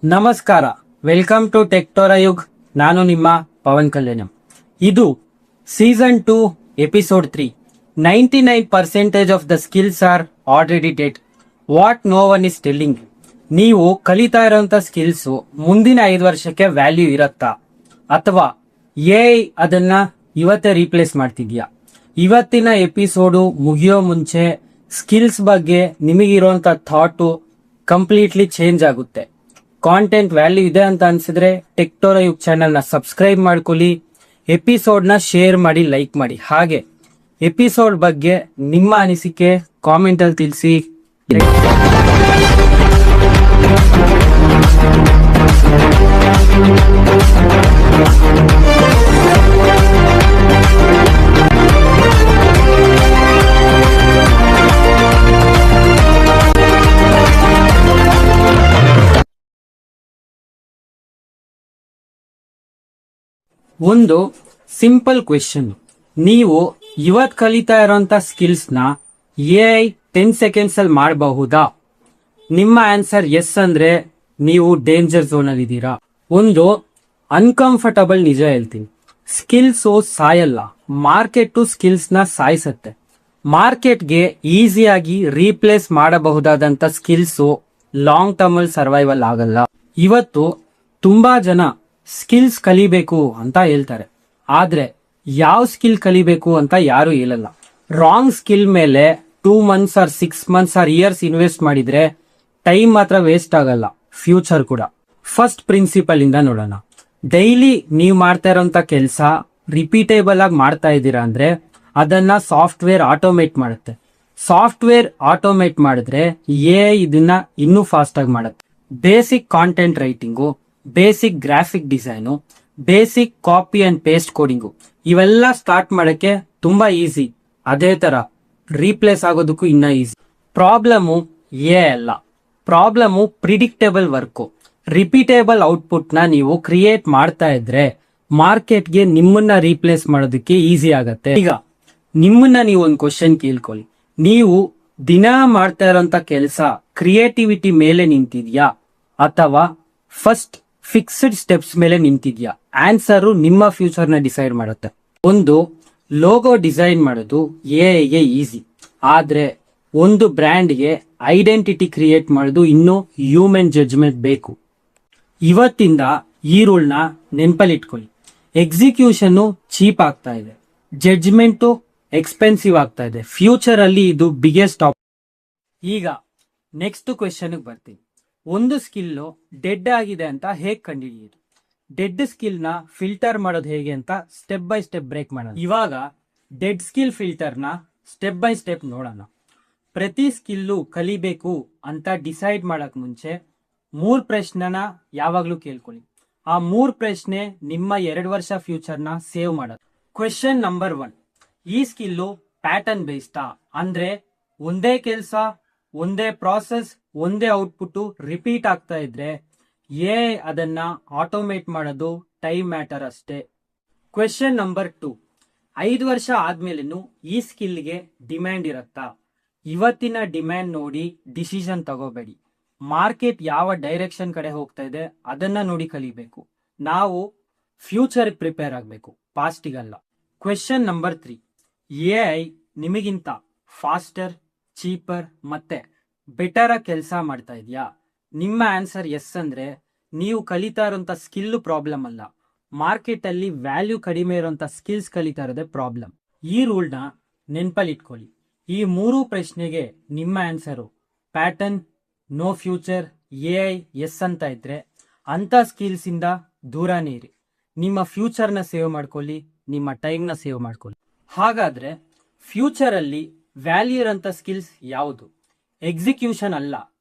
ನಮಸ್ಕಾರ, welcome to ಟೆಕ್ಟೋರಯುಗ್. ನಾನು ನಿಮ್ಮ ಪವನ್ ಕಲ್ಯಾಣಂ. ಇದು season 2 episode 3. 99% of the skills are already dead. What no one is telling. ನೀವು ಕಲಿತಾ ಇರೋಂಥ ಸ್ಕಿಲ್ಸು ಮುಂದಿನ 5 ವರ್ಷಕ್ಕೆ ವ್ಯಾಲ್ಯೂ ಇರತ್ತಾ, ಅಥವಾ ಎಐ ಅದನ್ನ ಇವತ್ತೇ ರೀಪ್ಲೇಸ್ ಮಾಡ್ತಿದ್ಯಾ? ಇವತ್ತಿನ ಎಪಿಸೋಡು ಮುಗಿಯೋ ಮುಂಚೆ ಸ್ಕಿಲ್ಸ್ ಬಗ್ಗೆ ನಿಮಗಿರುವಂತ ಥಾಟು ಕಂಪ್ಲೀಟ್ಲಿ ಚೇಂಜ್ ಆಗುತ್ತೆ. ಕಾಂಟೆಂಟ್ ವ್ಯಾಲ್ಯೂ ಇದೆ ಅಂತ ಅನ್ಸಿದ್ರೆ ಟೆಕ್ಟೋರಯುಗ್ ಚಾನೆಲ್ ನ ಸಬ್ಸ್ಕ್ರೈಬ್ ಮಾಡ್ಕೊಳ್ಳಿ, ಎಪಿಸೋಡ್ ನ ಶೇರ್ ಮಾಡಿ, ಲೈಕ್ ಮಾಡಿ. ಹಾಗೆ ಎಪಿಸೋಡ್ ಬಗ್ಗೆ ನಿಮ್ಮ ಅನಿಸಿಕೆ ಕಾಮೆಂಟ್ ಅಲ್ಲಿ ತಿಳಿಸಿ. ಒಂದು ಸಿಂಪಲ್ ಕ್ವೆಶನ್, ನೀವು ಇವತ್ ಕಲಿತಾ ಇರೋಂತ ಸ್ಕಿಲ್ಸ್ ನ ಎಐ 10 ಸೆಕೆಂಡ್ಸ್ ಅಲ್ಲಿ ಮಾಡಬಹುದಾ? ನಿಮ್ಮ ಆನ್ಸರ್ ಎಸ್ ಅಂದ್ರೆ ನೀವು ಡೇಂಜರ್ ಝೋನ್ ಅಲ್ಲಿ ಇದ್ದೀರಾ. ಒಂದು ಅನ್ಕಂಫರ್ಟಬಲ್ ನಿಜ ಹೇಳ್ತೀನಿ, ಸ್ಕಿಲ್ಸ್ ಸಾಯಲ್ಲ, ಮಾರ್ಕೆಟ್ ಸ್ಕಿಲ್ಸ್ ನ ಸಾಯಿಸತ್ತೆ. ಮಾರ್ಕೆಟ್ಗೆ ಈಸಿಯಾಗಿ ರೀಪ್ಲೇಸ್ ಮಾಡಬಹುದಾದಂತ ಸ್ಕಿಲ್ಸ್ ಲಾಂಗ್ ಟರ್ಮ್ ಅಲ್ಲಿ ಸರ್ವೈವಲ್ ಆಗಲ್ಲ. ಇವತ್ತು ತುಂಬಾ ಜನ ಸ್ಕಿಲ್ಸ್ ಕಲಿಬೇಕು ಅಂತ ಹೇಳ್ತಾರೆ, ಆದ್ರೆ ಯಾವ ಸ್ಕಿಲ್ ಕಲಿಬೇಕು ಅಂತ ಯಾರು ಹೇಳಲ್ಲ. ರಾಂಗ್ ಸ್ಕಿಲ್ ಮೇಲೆ 2 months or 6 months or years invest ಮಾಡಿದ್ರೆ ಟೈಮ್ ಮಾತ್ರ ವೇಸ್ಟ್ ಆಗಲ್ಲ, ಫ್ಯೂಚರ್ ಕೂಡ. ಫಸ್ಟ್ ಪ್ರಿನ್ಸಿಪಲ್ ಇಂದ ನೋಡೋಣ. ಡೈಲಿ ನೀವು ಮಾಡ್ತಾ ಇರೋಂತ ಕೆಲಸ ರಿಪೀಟೇಬಲ್ ಆಗಿ ಮಾಡ್ತಾ ಇದ್ದೀರಾ ಅಂದ್ರೆ ಅದನ್ನ ಸಾಫ್ಟ್ವೇರ್ ಆಟೋಮೇಟ್ ಮಾಡುತ್ತೆ. ಸಾಫ್ಟ್ವೇರ್ ಆಟೋಮೇಟ್ ಮಾಡಿದ್ರೆ ಎಐ ಇದನ್ನ ಇನ್ನೂ ಫಾಸ್ಟ್ ಆಗಿ ಮಾಡುತ್ತೆ. Basic content writing, basic graphic design, basic copy and paste coding, ಇವೆಲ್ಲ ಸ್ಟಾರ್ಟ್ ಮಾಡಕ್ಕೆ ತುಂಬಾ ಈಸಿ. ಅದೇ ತರ ರೀಪ್ಲೇಸ್ ಆಗೋದಕ್ಕೂ ಇನ್ನ ಈಸಿ. ಪ್ರಾಬ್ಲಮು ಎ ಅಲ್ಲ, problem predictable work. Repeatable output ನ ನೀವು ಕ್ರಿಯೇಟ್ ಮಾಡ್ತಾ ಇದ್ರೆ ಮಾರ್ಕೆಟ್ಗೆ ನಿಮ್ಮನ್ನ ರೀಪ್ಲೇಸ್ ಮಾಡೋದಕ್ಕೆ ಈಸಿ ಆಗತ್ತೆ. ಈಗ ನಿಮ್ಮನ್ನ ನೀವು ಒಂದು ಕ್ವಶನ್ ಕೇಳ್ಕೊಳ್ಳಿ, ನೀವು ದಿನ ಮಾಡ್ತಾ ಇರೋಂತ ಕೆಲಸ ಕ್ರಿಯೇಟಿವಿಟಿ ಮೇಲೆ ನಿಂತಿದ್ಯಾ ಅಥವಾ ಫಸ್ಟ್ ಫಿಕ್ಸ್ಡ್ ಸ್ಟೆಪ್ಸ್ ಮೇಲೆ ನಿಂತಿದ್ಯಾ? ಆನ್ಸರು ನಿಮ್ಮ ಫ್ಯೂಚರ್ ನ ಡಿಸೈಡ್ ಮಾಡುತ್ತೆ. ಒಂದು ಲೋಗೋ ಡಿಸೈನ್ ಮಾಡೋದು ಎಐಗೆ ಈಸಿ, ಆದ್ರೆ ಒಂದು ಬ್ರ್ಯಾಂಡ್ಗೆ ಐಡೆಂಟಿಟಿ ಕ್ರಿಯೇಟ್ ಮಾಡೋದು ಇನ್ನೂ ಹ್ಯೂಮನ್ ಜಡ್ಜ್ಮೆಂಟ್ ಬೇಕು. ಇವತ್ತಿಂದ ಈ ರೂಲ್ ನ ನೆನಪಲ್ಲಿ ಇಟ್ಕೊಳ್ಳಿ. ಎಕ್ಸಿಕ್ಯೂಷನ್ ಚೀಪ್ ಆಗ್ತಾ ಇದೆ, ಜಡ್ಜ್ಮೆಂಟ್ ಎಕ್ಸ್ಪೆನ್ಸಿವ್ ಆಗ್ತಾ ಇದೆ. ಫ್ಯೂಚರ್ ಅಲ್ಲಿ ಇದು ಬಿಗ್ಗೆಸ್ಟ್ ಟಾಪ್. ಈಗ ನೆಕ್ಸ್ಟ್ ಕ್ವೆಶನ್ ಬರ್ತೀನಿ. ಒಂದು ಸ್ಕಿಲ್ ಡೆಡ್ ಆಗಿದೆ ಅಂತ ಹೇಗೆ ಕಂಡುಹಿಡಿಯೋದು? ಡೆಡ್ ಸ್ಕಿಲ್ ನ ಫಿಲ್ಟರ್ ಮಾಡೋದು ಹೇಗೆ ಅಂತ ಸ್ಟೆಪ್ ಬೈ ಸ್ಟೆಪ್ ಬ್ರೇಕ್ ಮಾಡೋಣ. ಇವಾಗ ಡೆಡ್ ಸ್ಕಿಲ್ ಫಿಲ್ಟರ್ ನ ಸ್ಟೆಪ್ ಬೈ ಸ್ಟೆಪ್ ನೋಡೋಣ. ಪ್ರತಿ ಸ್ಕಿಲ್ಲು ಕಲಿಬೇಕು ಅಂತ ಡಿಸೈಡ್ ಮಾಡಕ್ ಮುಂಚೆ 3 ಪ್ರಶ್ನೆನ ಯಾವಾಗ್ಲೂ ಕೇಳ್ಕೊಳ್ಳಿ. ಆ 3 ಪ್ರಶ್ನೆ ನಿಮ್ಮ 2 ವರ್ಷ ಫ್ಯೂಚರ್ ನ ಸೇವ್ ಮಾಡೋದು. ಕ್ವೆಶನ್ ನಂಬರ್ 1, ಈ ಸ್ಕಿಲ್ಲು ಪ್ಯಾಟರ್ನ್ ಬೇಸ್ಡಾ? ಅಂದ್ರೆ ಒಂದೇ ಕೆಲಸ, ಒಂದೇ ಪ್ರಾಸೆಸ್, ಒಂದೇ ಔಟ್ಪುಟ್ ರಿಪೀಟ್ ಆಗ್ತಾ ಇದ್ರೆ ಎ ಅದನ್ನ ಆಟೋಮೇಟ್ ಮಾಡೋದು ಟೈಮ್ ಮ್ಯಾಟರ್ ಅಷ್ಟೇ. ಕ್ವೆಶನ್ ನಂಬರ್ 2, 5 ವರ್ಷ ಆದ್ಮೇಲೆನು ಈ ಸ್ಕಿಲ್ಗೆ ಡಿಮ್ಯಾಂಡ್ ಇರತ್ತಾ? ಇವತ್ತಿನ ಡಿಮ್ಯಾಂಡ್ ನೋಡಿ ಡಿಸಿಷನ್ ತಗೋಬೇಡಿ. ಮಾರ್ಕೆಟ್ ಯಾವ ಡೈರೆಕ್ಷನ್ ಕಡೆ ಹೋಗ್ತಾ ಇದೆ ಅದನ್ನ ನೋಡಿ ಕಲಿಬೇಕು. ನಾವು ಫ್ಯೂಚರ್ ಪ್ರಿಪೇರ್ ಆಗಬೇಕು, ಪಾಸ್ಟಿಗಲ್ಲ. ಕ್ವೆಶನ್ ನಂಬರ್ 3, ಎಐ ನಿಮಗಿಂತ ಫಾಸ್ಟರ್, ಚೀಪರ್ ಮತ್ತೆ ಬೆಟರ್ ಕೆಲಸ ಮಾಡ್ತಾ ಇದೆಯಾ? ನಿಮ್ಮ ಆನ್ಸರ್ ಎಸ್ ಅಂದ್ರೆ ನೀವು ಕಲಿತಾ ಇರೋಂಥ ಸ್ಕಿಲ್ ಪ್ರಾಬ್ಲಮ್ ಅಲ್ಲ, ಮಾರ್ಕೆಟ್ ಅಲ್ಲಿ ವ್ಯಾಲ್ಯೂ ಕಡಿಮೆ ಇರೋಂಥ ಸ್ಕಿಲ್ಸ್ ಕಲಿತಾ ಇರೋದೇ ಪ್ರಾಬ್ಲಮ್. ಈ ರೂಲ್ ನ ನೆನಪಲ್ಲಿ ಇಟ್ಕೊಳ್ಳಿ. ಈ 3 ಪ್ರಶ್ನೆಗೆ ನಿಮ್ಮ answer pattern, no future, AI ಎಸ್ ಅಂತ ಇದ್ರೆ ಅಂತ ಸ್ಕಿಲ್ಸ್ ಇಂದ ದೂರನೇ ಇರಿ. ನಿಮ್ಮ ಫ್ಯೂಚರ್ ನ ಸೇವ್ ಮಾಡ್ಕೊಳ್ಳಿ, ನಿಮ್ಮ ಟೈಮ್ ನ ಸೇವ್ ಮಾಡ್ಕೊಳ್ಳಿ. ಹಾಗಾದ್ರೆ ಫ್ಯೂಚರ್ ಅಲ್ಲಿ ವ್ಯಾಲ್ಯೂ ಇರೋಂಥ ಸ್ಕಿಲ್ಸ್ ಯಾವುದು? ಎಕ್ಸಿಕ್ಯೂಷನ್ ಅಲ್ಲ,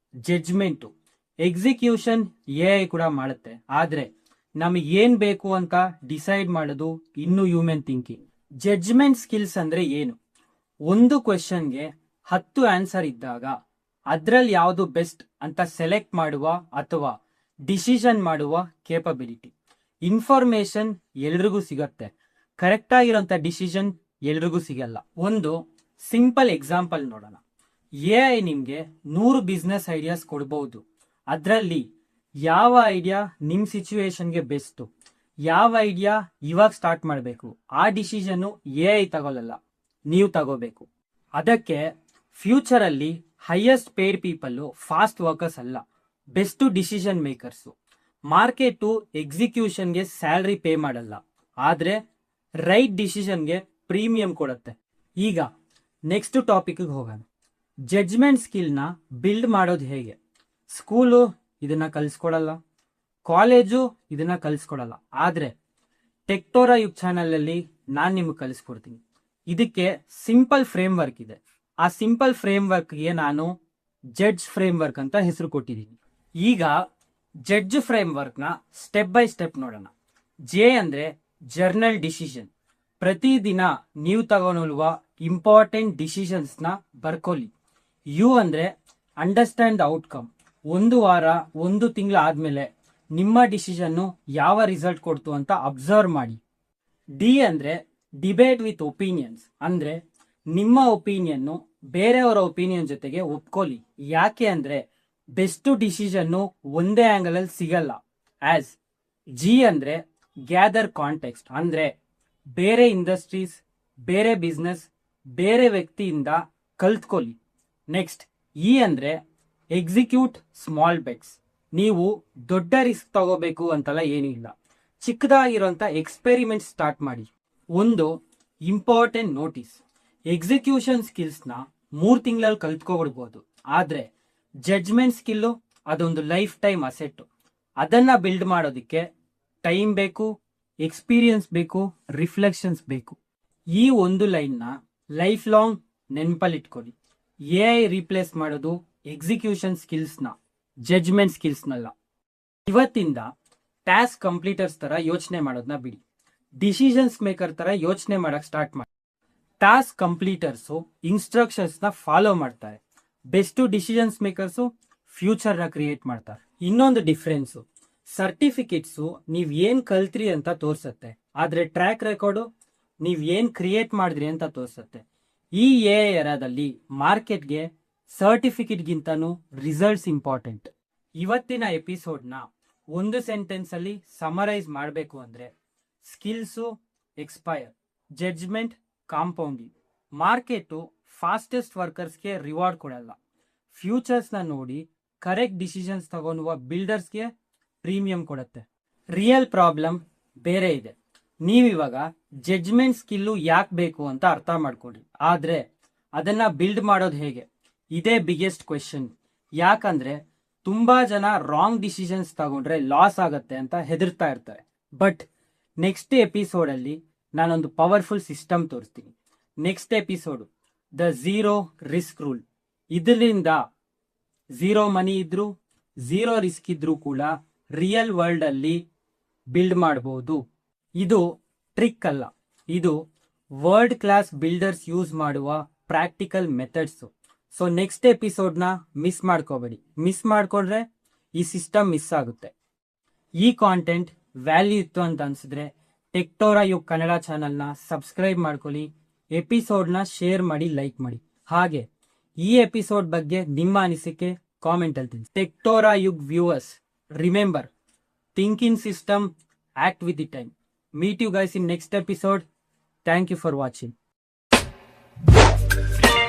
ಜಡ್ಜ್ಮೆಂಟು. ಎಕ್ಸಿಕ್ಯೂಷನ್ ಎಐ ಕೂಡ ಮಾಡುತ್ತೆ, ಆದ್ರೆ ನಮಗೆ ಏನ್ ಬೇಕು ಅಂತ ಡಿಸೈಡ್ ಮಾಡೋದು ಇನ್ನು ಹ್ಯೂಮನ್ ಥಿಂಕಿಂಗ್. ಜಡ್ಜ್ಮೆಂಟ್ ಸ್ಕಿಲ್ಸ್ ಅಂದ್ರೆ ಏನು? ಒಂದು ಕ್ವೆಶನ್ಗೆ 10 ಆನ್ಸರ್ ಇದ್ದಾಗ ಅದ್ರಲ್ಲಿ ಯಾವುದು ಬೆಸ್ಟ್ ಅಂತ ಸೆಲೆಕ್ಟ್ ಮಾಡುವ ಅಥವಾ ಡಿಸಿಷನ್ ಮಾಡುವ ಕೇಪಬಿಲಿಟಿ. ಇನ್ಫಾರ್ಮೇಶನ್ ಎಲ್ರಿಗೂ ಸಿಗತ್ತೆ, ಕರೆಕ್ಟ್ ಆಗಿರೋಂಥ ಡಿಸಿಷನ್ ಎಲ್ರಿಗೂ ಸಿಗಲ್ಲ. ಒಂದು ಸಿಂಪಲ್ ಎಕ್ಸಾಂಪಲ್ ನೋಡೋಣ. ಎಐ ನಿಮ್ಗೆ 100 ಬಿಸ್ನೆಸ್ ಐಡಿಯಾಸ್ ಕೊಡಬಹುದು, ಅದರಲ್ಲಿ ಯಾವ ಐಡಿಯಾ ನಿಮ್ಮ ಸಿಚುವೇಶನ್ಗೆ ಬೆಸ್ಟು, ಯಾವ ಐಡಿಯಾ ಇವಾಗ ಸ್ಟಾರ್ಟ್ ಮಾಡಬೇಕು, ಆ ಡಿಸಿಷನ್ನು AI ತಗೊಳ್ಳಲ್ಲ, ನೀವು ತಗೋಬೇಕು. ಅದಕ್ಕೆ ಫ್ಯೂಚರಲ್ಲಿ highest paid people fast workers ಅಲ್ಲ, ಬೆಸ್ಟ್ ಡಿಸಿಷನ್ ಮೇಕರ್ಸು. ಮಾರ್ಕೆಟು ಎಕ್ಸಿಕ್ಯೂಷನ್ಗೆ ಸ್ಯಾಲ್ರಿ ಪೇ ಮಾಡಲ್ಲ, ಆದರೆ ರೈಟ್ ಡಿಸಿಷನ್ಗೆ ಪ್ರೀಮಿಯಂ ಕೊಡುತ್ತೆ. ಈಗ ನೆಕ್ಸ್ಟ್ ಟಾಪಿಕ್ಗೆ ಹೋಗೋಣ. ಜಡ್ಜ್ಮೆಂಟ್ ಸ್ಕಿಲ್ನ ಬಿಲ್ಡ್ ಮಾಡೋದು ಹೇಗೆ. ಸ್ಕೂಲು ಇದನ್ನ ಕಲಿಸ್ಕೊಡಲ್ಲ, ಕಾಲೇಜು ಇದನ್ನ ಕಲಿಸ್ಕೊಡಲ್ಲ, ಆದರೆ ಟೆಕ್ಟೋರಾ ಯೂಟ್ಯೂಬ್ ಚಾನಲಲ್ಲಿ ನಾನು ನಿಮಗೆ ಕಲಿಸ್ಕೊಡ್ತೀನಿ. ಇದಕ್ಕೆ ಸಿಂಪಲ್ ಫ್ರೇಮ್ ವರ್ಕ್ ಇದೆ. ಆ ಸಿಂಪಲ್ ಫ್ರೇಮ್ ವರ್ಕ್ಗೆ ನಾನು ಜಡ್ಜ್ ಫ್ರೇಮ್ ವರ್ಕ್ ಅಂತ ಹೆಸರು ಕೊಟ್ಟಿದ್ದೀನಿ. ಈಗ ಜಡ್ಜ್ ಫ್ರೇಮ್ ವರ್ಕ್ನ ಸ್ಟೆಪ್ ಬೈ ಸ್ಟೆಪ್ ನೋಡೋಣ. ಜೆ ಅಂದರೆ ಜರ್ನಲ್ ಡಿಸಿಷನ್. ಪ್ರತಿದಿನ ನೀವು ತಗೊಳ್ಳುವ ಇಂಪಾರ್ಟೆಂಟ್ ಡಿಸಿಷನ್ಸ್ನ ಬರ್ಕೊಳ್ಳಿ. ಯು ಅಂದರೆ ಅಂಡರ್ಸ್ಟ್ಯಾಂಡ್ ದ ಔಟ್ಕಮ್. ಒಂದು ವಾರ, ಒಂದು ತಿಂಗಳು ಆದಮೇಲೆ ನಿಮ್ಮ ಡಿಸಿಷನ್ನು ಯಾವ ರಿಸಲ್ಟ್ ಕೊಡ್ತು ಅಂತ ಅಬ್ಸರ್ವ್ ಮಾಡಿ. ಡಿ ಅಂದರೆ ಡಿಬೇಟ್ ವಿತ್ ಒಪಿನಿಯನ್ಸ್. ಅಂದರೆ ನಿಮ್ಮ ಒಪಿನಿಯನ್ನು ಬೇರೆಯವರ ಒಪಿನಿಯನ್ ಜೊತೆಗೆ ಒಪ್ಕೊಳ್ಳಿ. ಯಾಕೆ ಅಂದರೆ ಬೆಸ್ಟ್ ಡಿಸಿಷನ್ನು ಒಂದೇ ಆ್ಯಂಗಲಲ್ಲಿ ಸಿಗಲ್ಲ. ಆಸ್ ಜಿ ಅಂದರೆ ಗ್ಯಾದರ್ ಕಾಂಟೆಕ್ಸ್ಟ್. ಅಂದರೆ ಬೇರೆ ಇಂಡಸ್ಟ್ರೀಸ್, ಬೇರೆ ಬಿಸ್ನೆಸ್, ಬೇರೆ ವ್ಯಕ್ತಿಯಿಂದ ಕಲ್ತ್ಕೊಳ್ಳಿ. ನೆಕ್ಸ್ಟ್ ಇ ಅಂದರೆ ಎಕ್ಸಿಕ್ಯೂಟ್ ಸ್ಮಾಲ್ ಬೆಟ್ಸ್. ನೀವು ದೊಡ್ಡ ರಿಸ್ಕ್ ತಗೋಬೇಕು ಅಂತಲ್ಲ ಏನೂ ಇಲ್ಲ, ಚಿಕ್ಕದಾಗಿರೋಂಥ ಎಕ್ಸ್ಪೆರಿಮೆಂಟ್ ಸ್ಟಾರ್ಟ್ ಮಾಡಿ. ಒಂದು ಇಂಪಾರ್ಟೆಂಟ್ ನೋಟಿಸ್, ಎಕ್ಸಿಕ್ಯೂಷನ್ ಸ್ಕಿಲ್ಸ್ನ 3 ತಿಂಗಳಲ್ಲಿ ಕಲ್ತ್ಕೊಬಿಡ್ಬೋದು, ಆದರೆ ಜಡ್ಜ್ಮೆಂಟ್ ಸ್ಕಿಲ್ಲು ಅದೊಂದು ಲೈಫ್ ಟೈಮ್ ಅಸೆಟ್ಟು. ಅದನ್ನು ಬಿಲ್ಡ್ ಮಾಡೋದಕ್ಕೆ ಟೈಮ್ ಬೇಕು, ಎಕ್ಸ್ಪೀರಿಯನ್ಸ್ ಬೇಕು, ರಿಫ್ಲೆಕ್ಷನ್ಸ್ ಬೇಕು. ಈ ಒಂದು ಲೈನ್ನ ಲೈಫ್ ಲಾಂಗ್ ನೆನಪಲ್ಲಿಟ್ಕೊಳ್ಳಿ. AI ರೀಪ್ಲೇಸ್ ಮಾಡೋದು ಎಕ್ಸಿಕ್ಯೂಷನ್ ಸ್ಕಿಲ್ಸ್ನ, ಜಡ್ಜ್ಮೆಂಟ್ ಸ್ಕಿಲ್ಸ್ನಲ್ಲ. ಇವತ್ತಿಂದ ಟಾಸ್ಕ್ ಕಂಪ್ಲೀಟರ್ಸ್ ಥರ ಯೋಚನೆ ಮಾಡೋದನ್ನ ಬಿಡಿ, ಡಿಸಿಷನ್ಸ್ ಮೇಕರ್ ಥರ ಯೋಚನೆ ಮಾಡೋಕ್ಕೆ ಸ್ಟಾರ್ಟ್ ಮಾಡಿ. ಟಾಸ್ಕ್ ಕಂಪ್ಲೀಟರ್ಸು ಇನ್ಸ್ಟ್ರಕ್ಷನ್ಸ್ನ ಫಾಲೋ ಮಾಡ್ತಾರೆ, ಬೆಸ್ಟ್ ಡಿಸಿಷನ್ಸ್ ಮೇಕರ್ಸು ಫ್ಯೂಚರ್ನ ಕ್ರಿಯೇಟ್ ಮಾಡ್ತಾರೆ. ಇನ್ನೊಂದು ಡಿಫ್ರೆನ್ಸು, ಸರ್ಟಿಫಿಕೇಟ್ಸು ನೀವು ಏನು ಕಲ್ತ್ರಿ ಅಂತ ತೋರಿಸುತ್ತೆ, ಆದರೆ ಟ್ರ್ಯಾಕ್ ರೆಕಾರ್ಡು ನೀವು ಏನು ಕ್ರಿಯೇಟ್ ಮಾಡಿದ್ರಿ ಅಂತ ತೋರಿಸುತ್ತೆ. ಈ AI ಎರಾದಲ್ಲಿ ಮಾರ್ಕೆಟ್ಗೆ ಸರ್ಟಿಫಿಕೇಟ್ಗಿಂತನೂ ರಿಸಲ್ಟ್ಸ್ ಇಂಪಾರ್ಟೆಂಟ್. ಇವತ್ತಿನ ಎಪಿಸೋಡ್ನ ಒಂದು ಸೆಂಟೆನ್ಸಲ್ಲಿ ಸಮರೈಸ್ ಮಾಡಬೇಕು ಅಂದರೆ, skills expire, judgement compounding. Market fastest ವರ್ಕರ್ಸ್ಗೆ ರಿವಾರ್ಡ್ ಕೊಡಲ್ಲ, ಫ್ಯೂಚರ್ಸ್ನ ನೋಡಿ ಕರೆಕ್ಟ್ ಡಿಸಿಷನ್ಸ್ ತಗೊಳ್ಳುವ ಬಿಲ್ಡರ್ಸ್ಗೆ ಪ್ರೀಮಿಯಂ ಕೊಡುತ್ತೆ. ರಿಯಲ್ ಪ್ರಾಬ್ಲಮ್ ಬೇರೆ ಇದೆ. ನೀವಿವಾಗ ಜಡ್ಜ್ಮೆಂಟ್ ಸ್ಕಿಲ್ಲು ಯಾಕೆ ಬೇಕು ಅಂತ ಅರ್ಥ ಮಾಡ್ಕೊಳ್ಳಿ, ಆದರೆ ಅದನ್ನು ಬಿಲ್ಡ್ ಮಾಡೋದು ಹೇಗೆ, ಇದೇ ಬಿಗ್ಗೆಸ್ಟ್ ಕ್ವೆಶನ್. ಯಾಕಂದರೆ ತುಂಬ ಜನ ರಾಂಗ್ ಡಿಸಿಷನ್ಸ್ ತಗೊಂಡ್ರೆ ಲಾಸ್ ಆಗುತ್ತೆ ಅಂತ ಹೆದರ್ತಾ ಇರ್ತಾರೆ. ಬಟ್ ನೆಕ್ಸ್ಟ್ ಎಪಿಸೋಡಲ್ಲಿ ನಾನೊಂದು ಪವರ್ಫುಲ್ ಸಿಸ್ಟಮ್ ತೋರಿಸ್ತೀನಿ. Next episode the zero risk rule. ಇದರಿಂದ ಝೀರೋ ಮನಿ ಇದ್ರೂ, ಝೀರೋ ರಿಸ್ಕ್ ಇದ್ರೂ ಕೂಡ ರಿಯಲ್ ವರ್ಲ್ಡಲ್ಲಿ ಬಿಲ್ಡ್ ಮಾಡ್ಬೋದು. ಇದು ಟ್ರಿಕ್ ಅಲ್ಲ, ಇದು ವರ್ಲ್ಡ್ ಕ್ಲಾಸ್ ಬಿಲ್ಡರ್ಸ್ ಯೂಸ್ ಮಾಡುವ ಪ್ರಾಕ್ಟಿಕಲ್ ಮೆಥಡ್ಸು. ಸೊ ನೆಕ್ಸ್ಟ್ ಎಪಿಸೋಡ್ನ ಮಿಸ್ ಮಾಡ್ಕೋಬೇಡಿ. ಮಿಸ್ ಮಾಡ್ಕೊಂಡ್ರೆ ಈ ಸಿಸ್ಟಮ್ ಮಿಸ್ ಆಗುತ್ತೆ. ಈ ಕಾಂಟೆಂಟ್ ವ್ಯಾಲ್ಯೂ ಇತ್ತು ಅಂತ ಅನ್ಸಿದ್ರೆ ಟೆಕ್ಟೋರಾ ಯುಗ್ ಕನ್ನಡ ಚಾನಲ್ನ ಸಬ್ಸ್ಕ್ರೈಬ್ ಮಾಡ್ಕೊಳ್ಳಿ, ಎಪಿಸೋಡ್ನ ಶೇರ್ ಮಾಡಿ, ಲೈಕ್ ಮಾಡಿ. ಹಾಗೆ ಈ ಎಪಿಸೋಡ್ ಬಗ್ಗೆ ನಿಮ್ಮ ಅನಿಸಿಕೆ ಕಾಮೆಂಟಲ್ಲಿ ತಿಳಿಸಿ. ಟೆಕ್ಟೋರಾ ಯುಗ್ viewers, remember, think in system, act with the time. Meet you guys in next episode. Thank you for watching.